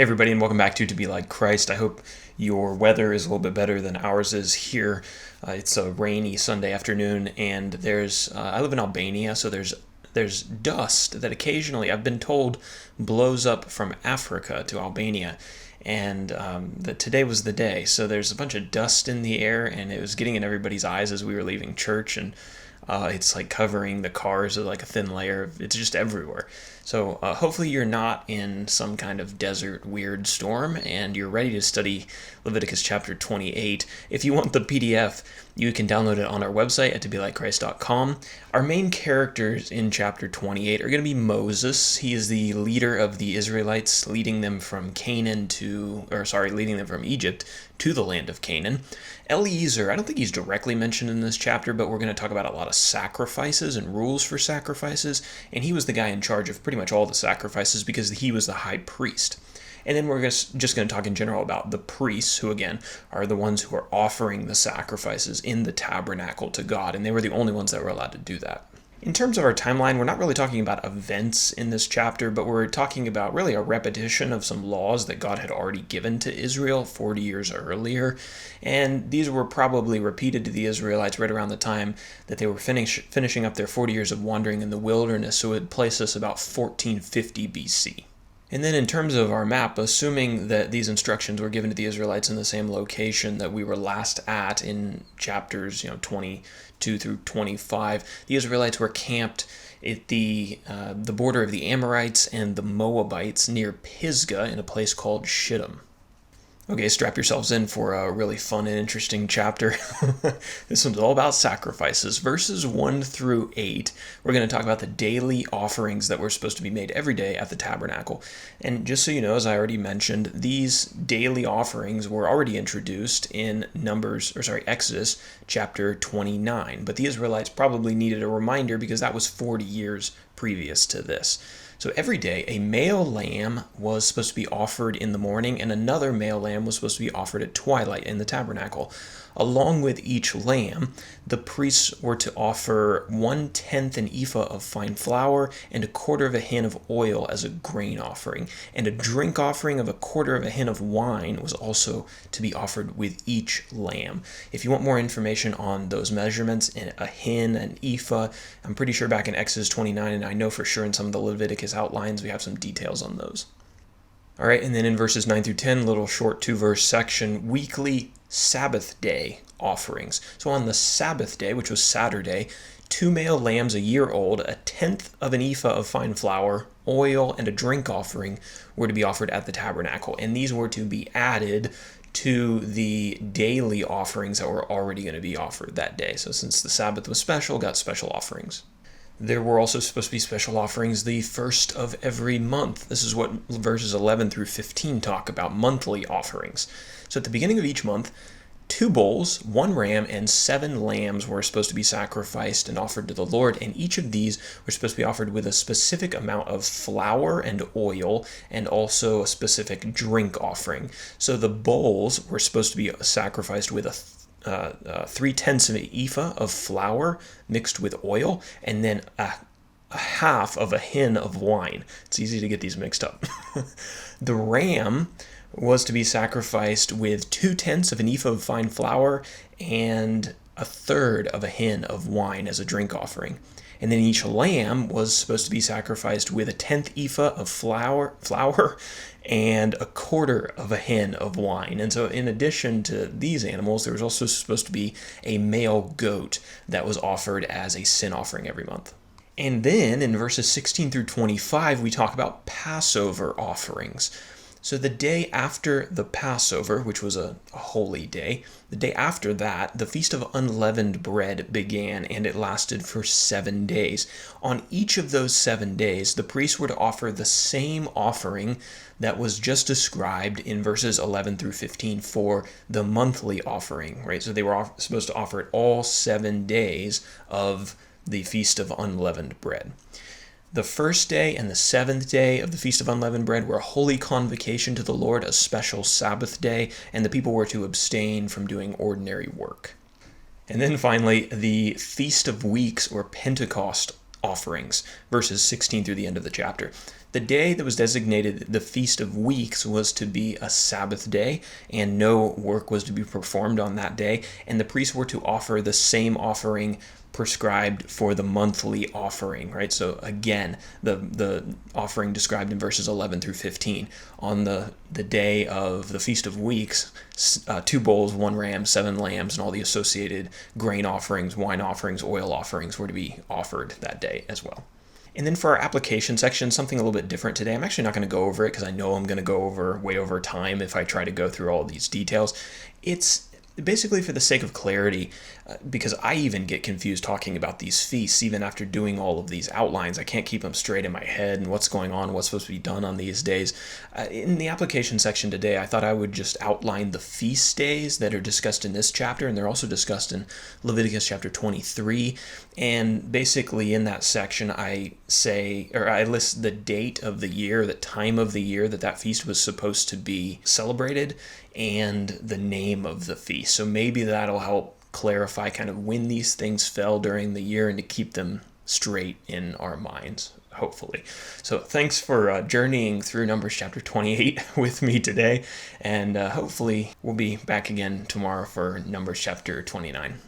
Hey everybody, and welcome back to Be Like Christ. I hope your weather is a little bit better than ours is here. It's a rainy Sunday afternoon, and I live in Albania, so there's dust that occasionally, I've been told, blows up from Africa to Albania, and that today was the day. So there's a bunch of dust in the air, and it was getting in everybody's eyes as we were leaving church, and it's like covering the cars with like a thin layer. It's just everywhere. So hopefully you're not in some kind of desert weird storm and you're ready to study Leviticus chapter 28. If you want the PDF, you can download it on our website at tobelikechrist.com. Our main characters in chapter 28 are going to be Moses. He is the leader of the Israelites, leading them from Egypt to the land of Canaan. Eliezer, I don't think he's directly mentioned in this chapter, but we're going to talk about a lot of sacrifices and rules for sacrifices, and he was the guy in charge of pretty much all the sacrifices because he was the high priest. And then we're just going to talk in general about the priests, who again are the ones who are offering the sacrifices in the tabernacle to God, and they were the only ones that were allowed to do that. In terms of our timeline, we're not really talking about events in this chapter, but we're talking about really a repetition of some laws that God had already given to Israel 40 years earlier. And these were probably repeated to the Israelites right around the time that they were finishing up their 40 years of wandering in the wilderness, so it would place us about 1450 BC. And then in terms of our map, assuming that these instructions were given to the Israelites in the same location that we were last at in chapters 22 through 25, the Israelites were camped at the border of the Amorites and the Moabites near Pisgah in a place called Shittim. Okay, strap yourselves in for a really fun and interesting chapter. This one's all about sacrifices. Verses 1 through 8, we're going to talk about the daily offerings that were supposed to be made every day at the tabernacle. And just so you know, as I already mentioned, these daily offerings were already introduced in Exodus chapter 29. But the Israelites probably needed a reminder because that was 40 years previous to this. So every day, a male lamb was supposed to be offered in the morning, and another male lamb was supposed to be offered at twilight in the tabernacle. Along with each lamb, the priests were to offer 1/10 an ephah of fine flour and 1/4 of a hin of oil as a grain offering, and a drink offering of 1/4 of a hin of wine was also to be offered with each lamb. If you want more information on those measurements, a hin, an ephah, I'm pretty sure back in Exodus 29, and I know for sure in some of the Leviticus outlines, we have some details on those. All right, and then in verses 9 through 10, little short 2-verse section, weekly Sabbath day offerings. So on the Sabbath day, which was Saturday, 2 male lambs a year old, 1/10 of an ephah of fine flour, oil, and a drink offering were to be offered at the tabernacle. And these were to be added to the daily offerings that were already going to be offered that day. So since the Sabbath was special, got special offerings. There were also supposed to be special offerings the first of every month. This is what verses 11 through 15 talk about, monthly offerings. So at the beginning of each month, 2 bulls, 1 ram, and 7 lambs were supposed to be sacrificed and offered to the Lord, and each of these were supposed to be offered with a specific amount of flour and oil, and also a specific drink offering. So the bulls were supposed to be sacrificed with 3/10 of an ephah of flour mixed with oil, and then a half of a hin of wine. It's easy to get these mixed up. The ram was to be sacrificed with 2/10 of an ephah of fine flour and 1/3 of a hin of wine as a drink offering. And then each lamb was supposed to be sacrificed with 1/10 ephah of flour and 1/4 of a hin of wine. And so in addition to these animals, there was also supposed to be a male goat that was offered as a sin offering every month. And then in verses 16 through 25, we talk about Passover offerings. So the day after the Passover, which was a holy day, the day after that, the Feast of Unleavened Bread began, and it lasted for 7 days. On each of those 7 days, the priests were to offer the same offering that was just described in verses 11 through 15 for the monthly offering, right? So they were supposed to offer it all 7 days of the Feast of Unleavened Bread. The first day and the 7th day of the Feast of Unleavened Bread were a holy convocation to the Lord, a special Sabbath day, and the people were to abstain from doing ordinary work. And then finally, the Feast of Weeks or Pentecost offerings, verses 16 through the end of the chapter. The day that was designated the Feast of Weeks was to be a Sabbath day, and no work was to be performed on that day, and the priests were to offer the same offering prescribed for the monthly offering, right? So again, the offering described in verses 11 through 15. On the day of the Feast of Weeks, 2 bulls, 1 ram, 7 lambs, and all the associated grain offerings, wine offerings, oil offerings were to be offered that day as well. And then for our application section, something a little bit different today. I'm actually not going to go over it because I know I'm going to go over way over time if I try to go through all these details. It's basically for the sake of clarity, because I even get confused talking about these feasts, even after doing all of these outlines. I can't keep them straight in my head and what's going on, what's supposed to be done on these days. In the application section today, I thought I would just outline the feast days that are discussed in this chapter, and they're also discussed in Leviticus chapter 23. And basically in that section, I list the date of the year, the time of the year that feast was supposed to be celebrated, and the name of the feast. So maybe that'll help clarify kind of when these things fell during the year and to keep them straight in our minds, hopefully. So thanks for journeying through Numbers chapter 28 with me today, and hopefully we'll be back again tomorrow for Numbers chapter 29.